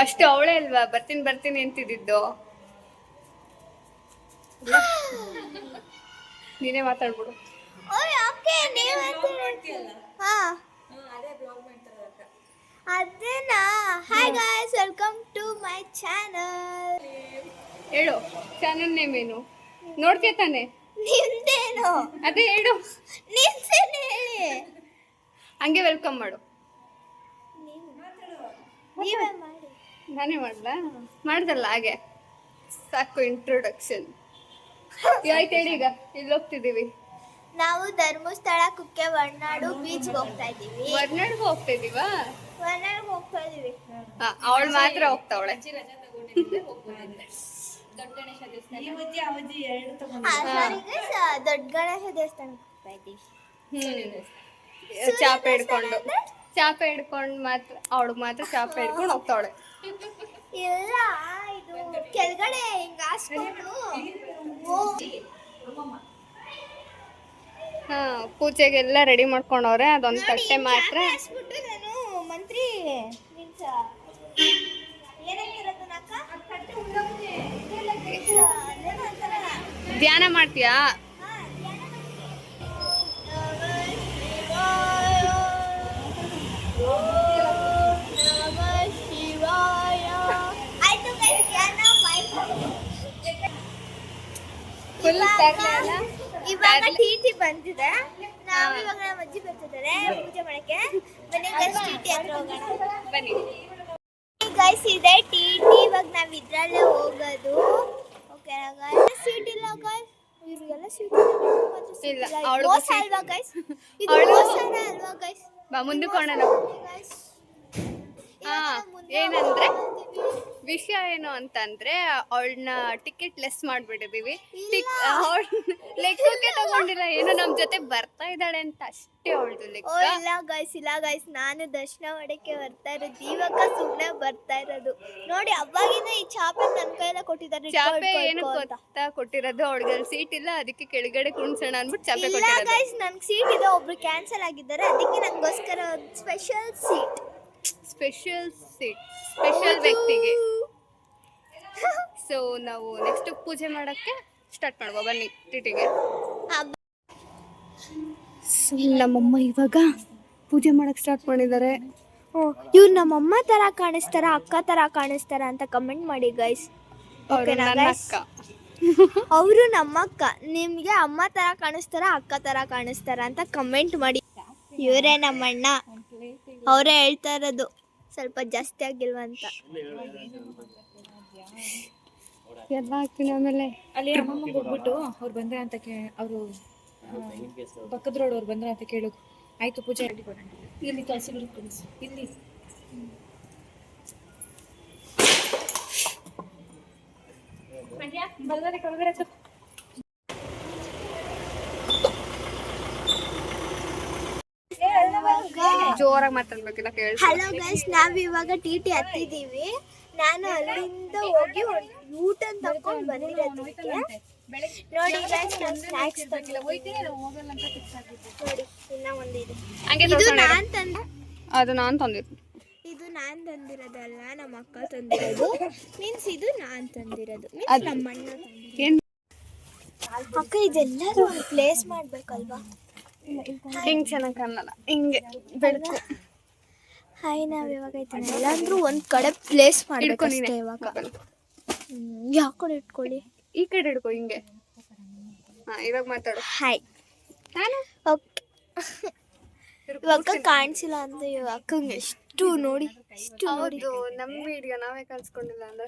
First ಅವಳೇ ಅಲ್ವಾ ಬರ್ತೀನಿ ಬರ್ತೀನಿ ಅಂತಿದ್ದು. ನೀನೇ ಮಾತಾಡ್ಬಿಡು. ಅದೇನಾ. Hi guys, welcome to my channel. ಹೇಳು ಚಾನಲ್ ನೇಮ್ ಏನು? ನೋಡ್ತೀಯ ತಾನೆ? ನಿಮ್ದೇನು? ಅದೇ ಹೇಳು. ನಿಮ್ದೇನು ಹೇಳಿ. ಹಂಗೆ ವೆಲ್ಕಮ್ ಮಾಡು. ನೀವೇ ಮಾಡಿ. ನಾನೇ ಮಾಡ್ಲಾ? ಮಾಡ್ದಲ್ಲ ಹಾಗೆ ಸಾಕು ಇಂಟ್ರೊಡಕ್ಷನ್. ಆಯ್ತು ಹೇಳಿ, ಈಗ ಎಲ್ಲಿ ಹೋಗ್ತಿದ್ದೀವಿ? ನಾವು ಧರ್ಮಸ್ಥಳ, ಕುಕ್ಕೆ, ಹೊರನಾಡು ಬೀಚ್ಗೆ ಹೋಗ್ತಾ ಇದ್ದೀವಿ. ಹೊರನಾಡ್ಗೆ ಹೋಗ್ತಾ ಇದೀವಾ? ಹೊರನಾಡ್ಗೆ ಹೋಗ್ತಾ ಇದೀವಿ. ಅವಳು ಮಾತ್ರ ಹೋಗ್ತಾವಳೆ. ದೊಡ್ಡ ಗಣೇಶ ದೇವಸ್ಥಾನಕ್ಕೆ ಹೋಗ್ತಾ ಇದ್ದೀವಿ. ಚಾಪೆ ಹಿಡ್ಕೊಂಡು ಮಾತ್ರ ಅವಳಿಗೆ ಮಾತ್ರ ಚಾಪೆ ಹಿಡ್ಕೊಂಡು ಹೋಗ್ತಾವಳೆ. ಇಲ್ಲ, ಇದು ಕೆಳಗಡೆ ಹಿಂಗ ಹಾಸ್ಕೊಂಡು ಪೂಜೆಗೆಲ್ಲ ರೆಡಿ ಮಾಡ್ಕೊಂಡವ್ರೆ. ಅದೊಂದು ತಟ್ಟೆ ಮಾತ್ರ ನಾನು ಮಂತ್ರಿ ಧ್ಯಾನ ಮಾಡ್ತೀಯಾ? ಇವಾಗ ಟಿಟಿ ಬಂದಿದೆ. ನಾವು ಇವಾಗ ನಮ್ಮ ಅಜ್ಜಿ ಬರ್ತಿದ್ದಾರೆ ಪೂಜೆ ಮಾಡಕ್ಕೆ. ಬನ್ನಿ ಗೈಸ್, ಟಿಟಿ ಹತ್ರ ಹೋಗೋಣ. ಬನ್ನಿ ಗೈಸ್, ಇದೆ ಟಿಟಿ. ಇವಾಗ ನಾವು ಇದ್ರಲ್ಲೇ ಹೋಗೋದು. ಓಕೆ ಗೈಸ್, ಸೀಟ್ ಇಲ್ಲ ಗೈಸ್. ಇವ್ರಿಗೆಲ್ಲ ಸೀಟ್ ಇಲ್ಲ. ಮೋಸ ಅಲ್ವಾ ಗೈಸ್? ಇದು ಮೋಸನ ಅಲ್ವಾ ಗೈಸ್? ಬಾ ಮುಂದಕ್ಕೆ ಹೋಗೋಣ. ಏನಂದ್ರೆ ವಿಷಯ ಏನು ಅಂತಂದ್ರೆ ಅವಳನ್ನ ಟಿಕೆಟ್ ಲೆಸ್ ಮಾಡ್ಬಿಟ್ಟಿದೀವಿ. ಲೆಕ್ಕಕ್ಕೆ ತಗೊಂಡಿಲ್ಲ, ಏನೋ ನಮ್ ಜೊತೆ ಬರ್ತಾ ಇದ್ದಾಳೆ ಅಂತ ಅಷ್ಟೇ ಅವಳದು ಲೆಕ್ಕ. ಇಲ್ಲ ಗೈಸ್, ನಾನು ದರ್ಶನ ಮಾಡಕ್ಕೆ ಬರ್ತಾ ಇರೋದು. ಇವಾಗ ಸುಮ್ಮನೆ ಬರ್ತಾ ಇರೋದು. ನೋಡಿ, ಅವಾಗಿಂದ ಈ ಚಾಪೆ ನನ್ನ ಕೈಯಲ್ಲ ಕೊಟ್ಟಿದ್ದಾರೆ. ಚಾಪೆ ಏನು ಗೊತ್ತಾ ಕೊಟ್ಟಿರೋದು? ಅವಳಿಗೆ ಸೀಟ್ ಇಲ್ಲ, ಅದಕ್ಕೆ ಕೆಳಗಡೆ ಕುಣ್ಸೋಣ ಅಂದ್ಬಿಟ್ಟು ಚಾಪೆ ಕೊಟ್ಟಿರೋದು. ಗೈಸ್, ನನ್ಗೆ ಸೀಟ್ ಇದೆ, ಒಬ್ರು ಕ್ಯಾನ್ಸಲ್ ಆಗಿದ್ದಾರೆ, ಅದಕ್ಕೆ ನಂಗೋಸ್ಕರ ಸ್ಪೆಷಲ್ ವ್ಯಕ್ತಿಗೆ. ಸೊ ನಾವು ನೆಕ್ಸ್ಟ್ ಪೂಜೆ ಮಾಡಕ್ಕೆ ಸ್ಟಾರ್ಟ್ ಮಾಡುವ. ಬನ್ನಿ ಟಿಟಿಗೆ. ನಮ್ಮಮ್ಮ ಇವಾಗ ಪೂಜೆ ಮಾಡಕ್ಕೆ ಸ್ಟಾರ್ಟ್ ಮಾಡಿದ್ದಾರೆ. ಇವ್ರು ನಮ್ಮಮ್ಮ ತರ ಕಾಣಿಸ್ತಾರ, ಅಕ್ಕ ತರ ಕಾಣಿಸ್ತಾರ ಅಂತ ಕಮೆಂಟ್ ಮಾಡಿ ಗೈಸ್. ಅವರು ನಮ್ಮ ಅಕ್ಕ. ನಿಮ್ಗೆ ಅಮ್ಮ ತರ ಕಾಣಿಸ್ತಾರ, ಅಕ್ಕ ತರ ಕಾಣಿಸ್ತಾರ ಅಂತ ಕಮೆಂಟ್ ಮಾಡಿ. ಇವರೇ ನಮ್ಮಣ್ಣ. ಅವರೇ ಹೇಳ್ತಾ ಇರೋದು ಸ್ವಲ್ಪ ಜಾಸ್ತಿ ಆಗಿಲ್ವಾ ಅಂತ. ಎಲ್ಲ ಹಾಕ್ತೀನಿ. ಆಮೇಲೆ ಅಲ್ಲಿ ಅಮ್ಮಮ್ಮಗೆ ಹೋಗ್ಬಿಟ್ಟು ಅವ್ರು ಬಂದ್ರೆ ಅಂತ ಅವರು ಪಕ್ಕದ ರೋಡ್ ಅವ್ರು ಬಂದ್ರೆ ಅಂತ ಕೇಳು. ಆಯ್ತು, ಪೂಜೆ ರೆಡಿ ಕೊಡೋಣ. ಇಲ್ಲಿ ಕಳಿಸಿ ಇಲ್ಲಿ ಜೋರಾಗಿ ಮಾತಾಡ್ಬೇಕಿಲ್ಲ, ಕೇಳಿ. ಹಲೋ ಗೈಸ್, ನಾವು ಇವಾಗ ಟಿಟಿ ಹತ್ತಿದ್ದೀವಿ. ನಾನು ಅಲ್ಲಿಂದ ಹೋಗಿ ಊಟನ್ ತಗೊಂಡು ಬಂದಿರೋದಕ್ಕೆ. ನೋಡಿ ಗೈಸ್, ನಾನು ಸ್ನ್ಯಾಕ್ಸ್ ತಂದಿಲ್ಲ. ನೋಡಿ, ಇನ್ನ ಒಂದಿದೆ. ಇದು ನಾನು ತಂದ. ಅದು ನಾನು ತಂದಿದ್ದು. ಇದು ನಾನು ತಂದಿರೋದಲ್ಲ, ನಮ್ಮ ಅಕ್ಕ ತಂದಿರೋದು. ಮೀನ್ಸ್ ಇದು ನಾನು ತಂದಿರೋದು. ಮೀನ್ಸ್ ನಮ್ಮ ಅಣ್ಣ ತಂದಿರೋದು. ಅಕ್ಕ, ಇದೆಲ್ಲರೂ ಒಂದು ಪ್ಲೇಸ್ ಮಾಡ್ಬೇಕಲ್ವಾ? ಹಿಂಗೆ ಚೆನ್ನಾಗಿ ಕಾಣಲ್ಲ, ಹಿಂಗೆ ಬೆಳಕು. ಹಾಯ್, ನಾವು ಇವಾಗ ಎಲ್ಲಾದ್ರೂ ಒಂದು ಕಡೆ ಪ್ಲೇಸ್ ಮಾಡ್ಬೇಕು ಇವಾಗ. ಯಾವ ಕಡೆ ಇಟ್ಕೊಳ್ಳಿ? ಈ ಕಡೆ ಹಿಡ್ಕೊ, ಹಿಂಗೆ. ಇವಾಗ ಮಾತಾಡು. ಹಾಯ್. ನಾನು ಓಕೆ. ಇವಾಗ ಕಾಣಿಸಿಲ್ಲ ಅಂತ ಅಕ್ಕಂಗೆ ಎಷ್ಟು ನೋಡಿ, ಎಷ್ಟು ನೋಡಿ. ನಮ್ಮ ವಿಡಿಯೋ ನಾವೇ ಕಳ್ಸ್ಕೊಂಡಿಲ್ಲ ಅಂದ್ರೆ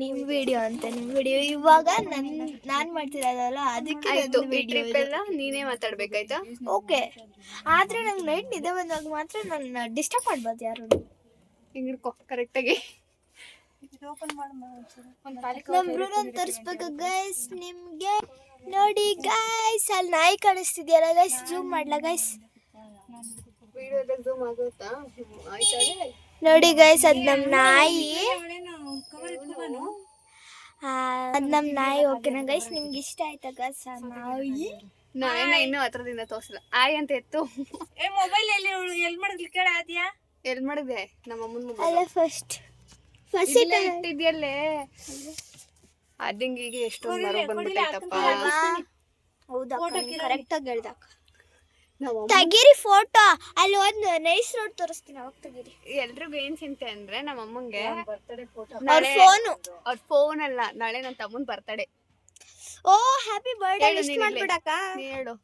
ನಿಮ್ಮ ವಿಡಿಯೋ ಅಂತ. ನಿಮ್ಮ ವಿಡಿಯೋ ಇವಾಗ ನಾನು ಮಾಡ್ತಿರೋದಲ್ಲ, ಅದಕ್ಕೆ ಎಲ್ಲ ನೀನೇ ಮಾತಾಡ್ಬೇಕಾಯ್ತಾ? ಓಕೆ. ಆದ್ರೆ ನಂಗೆ ನೈಟ್ ನಿದ್ದೆ ಬಂದಾಗ ಮಾತ್ರ ನನ್ನ ಡಿಸ್ಟರ್ಬ್ ಮಾಡ್ಬೋದು ಯಾರು. ಹಿಂಗೆ ಹಿಡ್ಕೊ ಕರೆಕ್ಟಾಗಿ. ನಮ್ಮ ಬ್ರೂನನ್ನು ತೋರಿಸ್ಬೇಕು ಗೈಸ್ ನಿಮಗೆ. ನೋಡಿ ಗೈಸ್, ಅಲ್ಲಿ ನಾಯಿ ಕಾಣಿಸ್ತಿದ್ಯಲ್ಲ ಗೈಸ್, ಜೂಮ್ ಮಾಡ್ಲಾ ಗೈಸ್? ವಿಡಿಯೋದಾಗ ಜೂಮ್ ಆಗುತ್ತಾ? ನೋಡಿ ಗೈಸ್, ಅದು ನಮ್ಮ ನಾಯಿ. ಅದು ನಮ್ಮ ನಾಯಿ. ಓಕೆನಾ ಗೈಸ್? ನಿಮ್ಗೆ ಇಷ್ಟ ಆಯ್ತಾ ಗೈಸ್ ನಾಯಿ? ನಾಯಿನ ಇನ್ನೂ ಹತ್ರದಿಂದ ತೋರಿಸಿಲ್ಲ. ಆಯ್ ಅಂತ ಎತ್ತು. ಮೊಬೈಲ್ ಎಲ್ಲಿ ಮಾಡಿದ್ಲಿ ಕೇಳ ಆದ್ಯಾ? ಎಲ್ ಮಾಡಿದೆ ನಮ್ಮ ಅಮ್ಮನ ಅಲ್ಲ ಫಸ್ಟ್ ಇಟ್ಟಿದ್ಯಲ್ಲೇ ಅದಿಂಗಿಗೆ ಎಷ್ಟೊಂದು ಮರ ಬಂದ್ಬಿಟ್ಟೈತಪ್ಪ. ಹೌದಾ ಕರೆಕ್ಟ್ ಆಗಿ ಹೇಳ್ದಾಗ ನಾವು ತೆಗೀರಿ ಫೋಟೋ. ಅಲ್ಲಿ ಒಂದು ನೈಸ್ ರೋಡ್ ತೋರಿಸ್ತೀನಿ, ಅವಾಗ ತೆಗೀರಿ. ಎಲ್ರಿಗೂ ಏನ್ ಚಿಂತೆ ಅಂದ್ರೆ ನಮ್ಮ ಅಮ್ಮಂಗೆ ಅವ್ರ ಫೋನು. ಅವ್ರ ಫೋನ್ ಅಲ್ಲ, ನಾಳೆ ನನ್ನ ತಮ್ಮನ್ ಬರ್ತಡೆ. ಓ ಹ್ಯಾಪಿ ಬರ್ಡೇ ವಿಶ್ ಮಾಡ್ಬಿಡಕ್ಕ. ಹೇಳು.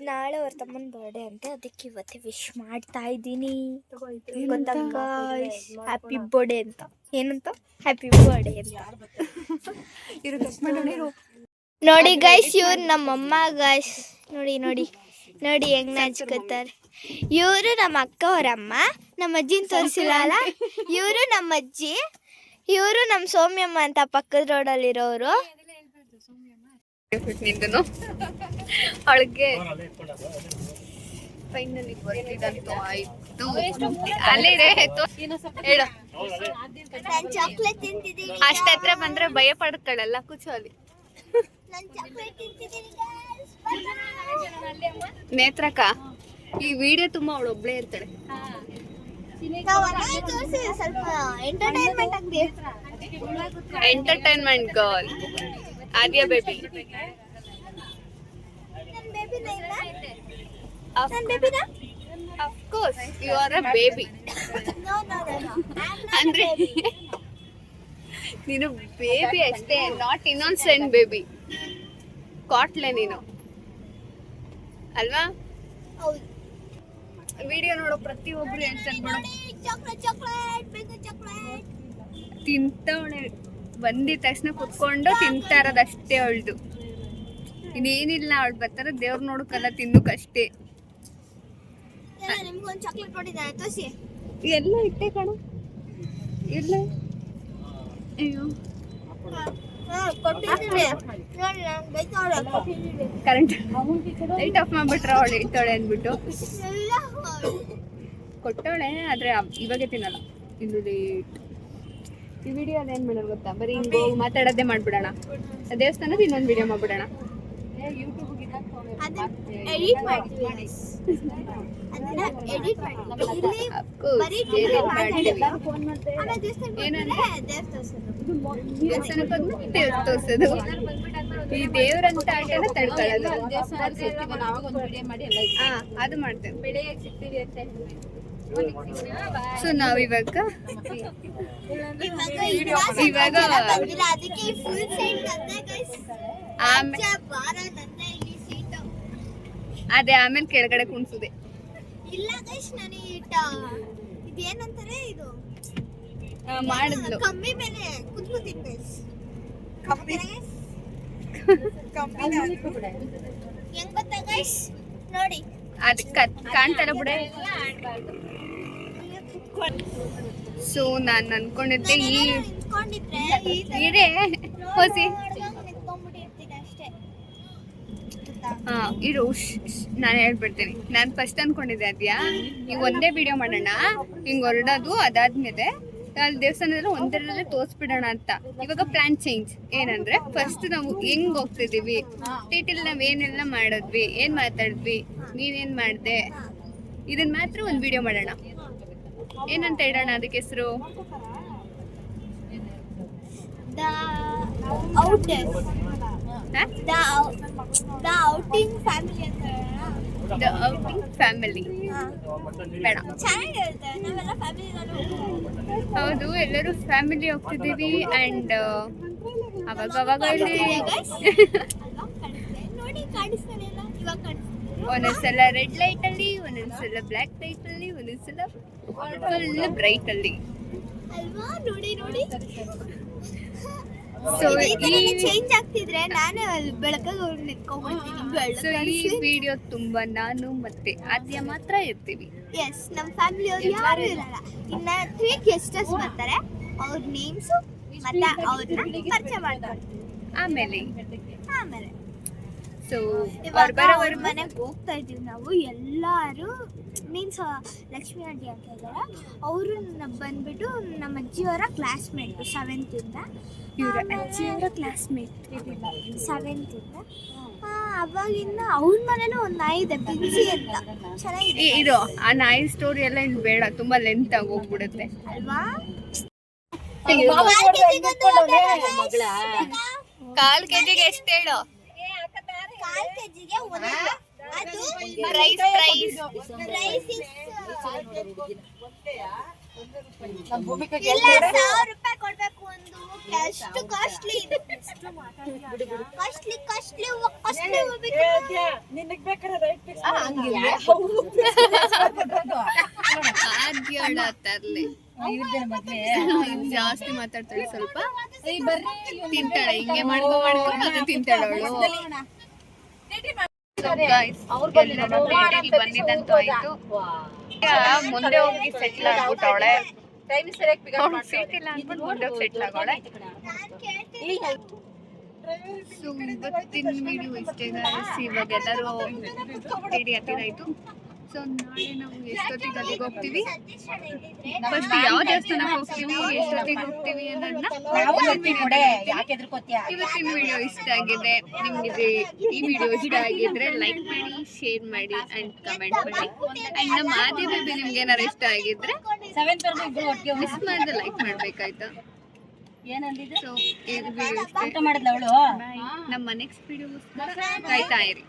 ನಾಳೆ ಅವ್ರ ತಮ್ಮನ ಬರ್ಡೇ ಅಂತೆ, ಅದಕ್ಕೆ ಇವತ್ತೇ ವಿಶ್ ಮಾಡ್ತಾ ಇದ್ದೀನಿ. ಗೊತ್ತಾಗ ಹ್ಯಾಪಿ ಬರ್ಡೇ ಅಂತ. ಏನಂತ? ಹ್ಯಾಪಿ ಬರ್ಡೇ ಅಂತ. ನೋಡಿ ಗೈಸ್, ಇವ್ರು ನಮ್ಮಮ್ಮ ಗೈಸ್. ನೋಡಿ ನೋಡಿ ನೋಡಿ ಹೆಂಗ್ ನಾಚ್ಕೋತಾರೆ. ಇವರು ನಮ್ಮ ಅಕ್ಕ ಅವರಮ್ಮ. ನಮ್ಮ ಅಜ್ಜಿನ ತೋರಿಸಿಲ್ಲ ಅಲ್ಲ, ಇವರು ನಮ್ಮ ಅಜ್ಜಿ. ಇವರು ನಮ್ಮ ಸೌಮ್ಯಮ್ಮ ಅಂತ ಪಕ್ಕದ ರೋಡಲ್ಲಿರೋರು. ನಿಂದನು ಅವಳಿಗೆ ಫೈನಲಿ ಬರ್ತಿದಂತೂ ಆಯ್ತು. ಅಲ್ಲಿದೆ ಹೇಳು. ನಾನು ಚಾಕ್ಲೇಟ್ ತಿಂತಿದ್ದೀನಿ. ಅಷ್ಟ ಹತ್ರ ಬಂದ್ರೆ ಭಯ ಪಡ್ತಾಳಲ್ಲ, ಕೂಚು ಅಲ್ಲಿ. ನಾನು ಚಾಕ್ಲೇಟ್ ತಿಂತಿದ್ದೀನಿ. ನೇತ್ರಕ್ಕ ಈ ವಿಡಿಯೋ ತುಂಬಾ ಅವಳು ಒಬ್ಳೇ ಇರ್ತಾಳೆ. ಸ್ವಲ್ಪ ಎಂಟರ್ಟೈನ್ಮೆಂಟ್ ಆಗಿದೆ. Entertainment girl Aadya baby. Of course, you are a baby. ಅಂದ್ರೆ ನೀನು ಬೇಬಿ ಅಷ್ಟೇ, ನಾಟ್ ಇನ್ನೋಸೆಂಟ್ ಬೇಬಿ. ಕಾಟ್ಲೆ ನೀನು ಅಲ್ವಾ? ವಿಡಿಯೋ ನೋಡೋ ಪ್ರತಿಯೊಬ್ರು ಹೇಳ್ತಾರೆ ತಿಂತವಳೆ. ಬಂದಿದ ತಕ್ಷಣ ಕುತ್ಕೊಂಡು ತಿಂತಾ ಇರೋದಷ್ಟೇ ಅವಳ್ದು. ಇನ್ನೇನಿಲ್ಲ, ಅವಳು ಬರ್ತಾರೆ ದೇವ್ರ ನೋಡಕ್ಕಲ್ಲ, ತಿನ್ನಕ್ಕಷ್ಟೇ. ನಿಮ್ಗೊಂದು ಚಾಕ್ಲೇಟ್ ಕೊಟ್ಟಿದ್ದಾರೆ, ತೋರಿಸಿ. ಎಲ್ಲ ಇಟ್ಟೆ ಕಣ. ಇಲ್ಲ ಅಯ್ಯೋ ಕರೆಂಟ್ ಲೈಟ್ ಆಫ್ ಮಾಡ್ಬಿಟ್ರ ಅವಳು ಇಡ್ತಾಳೆ ಅಂದ್ಬಿಟ್ಟು ಕೊಟ್ಟವಳೆ. ಆದ್ರೆ ಇವಾಗೆ ತಿನ್ನಲ್ಲ, ಇನ್ನು ಲೇಟ್. ಈ ವಿಡಿಯೋ ಅದೇನ್ ಮಾಡೋದು ಗೊತ್ತಾ, ಬರೀ ಹಿಂಗೆ ಮಾತಾಡೋದೇ ಮಾಡ್ಬಿಡೋಣ. ದೇವಸ್ಥಾನದ ಇನ್ನೊಂದು ವಿಡಿಯೋ ಮಾಡ್ಬಿಡೋಣ. ಎಡಿಟ್ ಮಾಡ್ತೀವಿ. ತೋರ್ಸೋದು ಈ ದೇವ್ರಂತ ಆಟನ ತಡ್ಕೊಳ್ಳೋದು. ಅದು ಮಾಡ್ತೇವೆ. ಸೊ ನಾವಿವಾಗ ಅದೇ ಆಮೇಲೆ ಕೆಳಗಡೆ ಕುಣ್ಸುದೆ. ಇಲ್ಲ ಗೈಸ್, ನಾನು ಇದೇನಂತಾರೆ ಇದು ಮಾಡಿದ್ಲು. ಕಮ್ಮಿ ಮೇಲೆ ಕುತ್ಕೋತೀನಿ ಗೈಸ್. ಹೆಂಗ್ ಗೊತ್ತಾ ಗೈಸ್, ನೋಡಿ ಅದು ಕಾಣ್ತಾರ ಬಿಡೆ. ಸೊ ನಾನು ಅನ್ಕೊಂಡಿದ್ದೆ ಈ ಇರೇ ಹೊಸಿ ಇರು ನಾನು ಹೇಳ್ಬಿಡ್ತೀನಿ. ನಾನು ಫಸ್ಟ್ ಅನ್ಕೊಂಡಿದ್ದೆ ಅದ್ಯಾ ಈಗ ಒಂದೇ ವಿಡಿಯೋ ಮಾಡೋಣ, ಹಿಂಗ್ ಹೊರಡೋದು, ಅದಾದ್ಮೇಲೆ ಅಲ್ಲಿ ದೇವಸ್ಥಾನದಲ್ಲಿ ಒಂದರಲ್ಲೇ ತೋರಿಸ್ಬಿಡೋಣ ಅಂತ. ಇವಾಗ ಪ್ಲಾನ್ ಚೇಂಜ್. ಏನಂದ್ರೆ ಫಸ್ಟ್ ನಾವು ಹೆಂಗ್ ಹೋಗ್ತಿದೀವಿ, ಟೈಟಲ್ ನಾವ್ ಏನೆಲ್ಲ ಮಾಡಿದ್ವಿ, ಏನ್ ಮಾತಾಡಿದ್ವಿ, ನೀನೇನ್ ಮಾಡ್ದೆ, ಇದನ್ನ ಮಾತ್ರ ಒಂದ್ ವಿಡಿಯೋ ಮಾಡೋಣ. ಏನಂತ ಇಡೋಣ ಅದಕ್ಕೆ ಹೆಸರು? The outing family ಅಂತ ದ ಔಟಿಂಗ್ ಫ್ಯಾಮಿಲಿ ಬೇಡ. ಚೆನ್ನಾಗಿರುತ್ತೆ, ನಾವೆಲ್ಲ ಫ್ಯಾಮಿಲಿ. ಹೌದು, ಎಲ್ಲರೂ ಫ್ಯಾಮಿಲಿ ಹೋಗ್ತಿದ್ದೀವಿ. ಅಂಡ್ ಅವಾಗ ಇಲ್ಲಿ ನೋಡಿ ಕಾಣಿಸ್ತಾನೆ ಇಲ್ಲ, ಇವಾಗ ಕಾಣಿಸ್ತಾನೆ. ಒಂದೊಂದ್ಸಲ ರೆಡ್ ಲೈಟ್ ಅಲ್ಲಿ, ಒಂದೊಂದ್ಸಲ ಬ್ಲ್ಯಾಕ್ ಲೈಟ್ ಅಲ್ಲಿ, ಒಂದೊಂದ್ಸಲ ಫುಲ್ ಬ್ರೈಟ್ ಅಲ್ಲಿ ಅಲ್ವಾ? ನೋಡಿ ನೋಡಿ. ಸೊ ಚೇಂಜ್ ಆಗ್ತಿದ್ರೆ ನಾನು ಅಲ್ಲಿ ಬೆಳಕಾಗ ನಿಂತ್ಕೊಂಡ್ಬಿಡ್ತೀನಿ. ಸೊ ಈ ವಿಡಿಯೋ ತುಂಬಾ ನಾನು ಮತ್ತೆ ಆದ್ಯ ಮಾತ್ರ ಇರ್ತೀವಿ. ಎಸ್, ನಮ್ಮ ಫ್ಯಾಮಿಲಿ ಅವ್ರು ಯಾರು ಇರಲ್ಲ. ಇನ್ನ 3 ಗೆಸ್ಟಸ್ ಬರ್ತಾರೆ, ಅವ್ರ ನೇಮ್ಸು ಮತ್ತೆ ಅವ್ರನ್ನ ಪರಿಚಯ ಮಾಡ್ಕೊಡ್ತೀವಿ ಆಮೇಲೆ. ಸೊ ಇವಾಗ ಅವ್ರ ಮನೆಗೆ ಹೋಗ್ತಾ ಇದೀವಿ ನಾವು ಎಲ್ಲಾರು. ಮೀನ್ಸ್ ಲಕ್ಷ್ಮಿ ಆಂಟಿ ಅಂತ ಇದ್ದಾರೆ. ಅವರು ಬಂದ್ಬಿಟ್ಟು ನಮ್ಮ ಅಜ್ಜಿಯವರ ಕ್ಲಾಸ್ಮೇಟ್ 7th ಇವ್ರ ಅಜ್ಜಿಯವರ ಕ್ಲಾಸ್ಮೇಟ್ 7th ಅವಾಗಿಂದ ಅವ್ರ ಮನೇಲೂ ಒಂದು ನಾಯಿ ಇದೆ ಪಿನ್ಸಿ ಅಂತ, ಚೆನ್ನಾಗಿದೆ ಇದು ಆ ನಾಯಿ ಸ್ಟೋರಿ ಎಲ್ಲ ಇನ್ನು ಬೇಡ, ತುಂಬಾ ಲೆಂತ್ ಆಗಿ ಹೋಗ್ಬಿಡುತ್ತೆ ಅಲ್ವಾ? ಕಾಲ್ ಕೆಜಿಗೆ ಎಷ್ಟು ಹೇಳು? 1 kgಗೆ ಒಂದು. ಅದು ಪ್ರೈಸ್ ಇಲ್ಲ, 1000 ರೂಪಾಯಿ ಕೊಡ್ಬೇಕು ಒಂದು. ಎಷ್ಟು ಕಾಸ್ಟ್ಲಿ ಇದೆ, ಕಾಸ್ಟ್ಲಿ ತರ್ಲಿ. ಜಾಸ್ತಿ ಮಾತಾಡ್ತಾಳೆ, ಸ್ವಲ್ಪ ತಿಂತಾಳೆ, ಹಿಂಗೆ ಮಾಡ್ಕೊಂಡು ಅದು ತಿಂತಾಳವಳು. ಬಂದಿದ್ದಂತೂ ಆಯ್ತು. ಮುಂದೆ ಹೋಗಿ ಸೆಟ್ಲ್ ಆಗ್ಬಿಟ್ಟವಳೆ, ಸೀಟ್ ಇಲ್ಲ ಅನ್ಬಿಟ್ಟು ಮುಂದೆ ಹೋಗಿ ಸೆಟ್ಲ್ ಆಗೋಳೆ. ಸೊ ಇವತ್ತಿನ ವಿಡಿಯೋ ಇಷ್ಟೇ ಗಾಯ್ಸ್. ಇವಾಗ ಎಲ್ಲರೂ ರೆಡಿ ಹತ್ತಿರಾಯ್ತು. ಸೊ ನಾಳೆ ನಾವು ಎಷ್ಟೊತ್ತಿಗೆ ಅಲ್ಲಿಗೆ ಹೋಗ್ತೀವಿ, ಫಸ್ಟ್ ಯಾವ ದೇವಸ್ಥಾನಕ್ಕೆ ಹೋಗ್ತೀವಿ, ಎಷ್ಟೊತ್ತಿಗೆ ಹೋಗ್ತೀವಿ ಅನ್ನೋದನ್ನ ಇವತ್ತಿನ ವಿಡಿಯೋ ಇಷ್ಟ ಆಗಿದೆ. ನಿಮ್ಗೆ ಈ ವಿಡಿಯೋ ಇಷ್ಟ ಆಗಿದ್ರೆ ಲೈಕ್ ಮಾಡಿ, ಶೇರ್ ಮಾಡಿ ಅಂಡ್ ಕಮೆಂಟ್ ಮಾಡಿ. ಅಂಡ್ ನಮ್ಮ ಆದಿ ಬೇಬಿ ನಿಮ್ಗೆ ಏನಾರು ಇಷ್ಟ ಆಗಿದ್ರೆ ಮಿಸ್ ಮಾಡದೆ ಲೈಕ್ ಮಾಡ್ಬೇಕಾಯ್ತಾ? ಸೊ ಈ ವಿಡಿಯೋ ಇಷ್ಟ. ನಮ್ಮ ನೆಕ್ಸ್ಟ್ ವಿಡಿಯೋಗೋಸ್ಕರ ಕಾಯ್ತಾ ಇರಿ.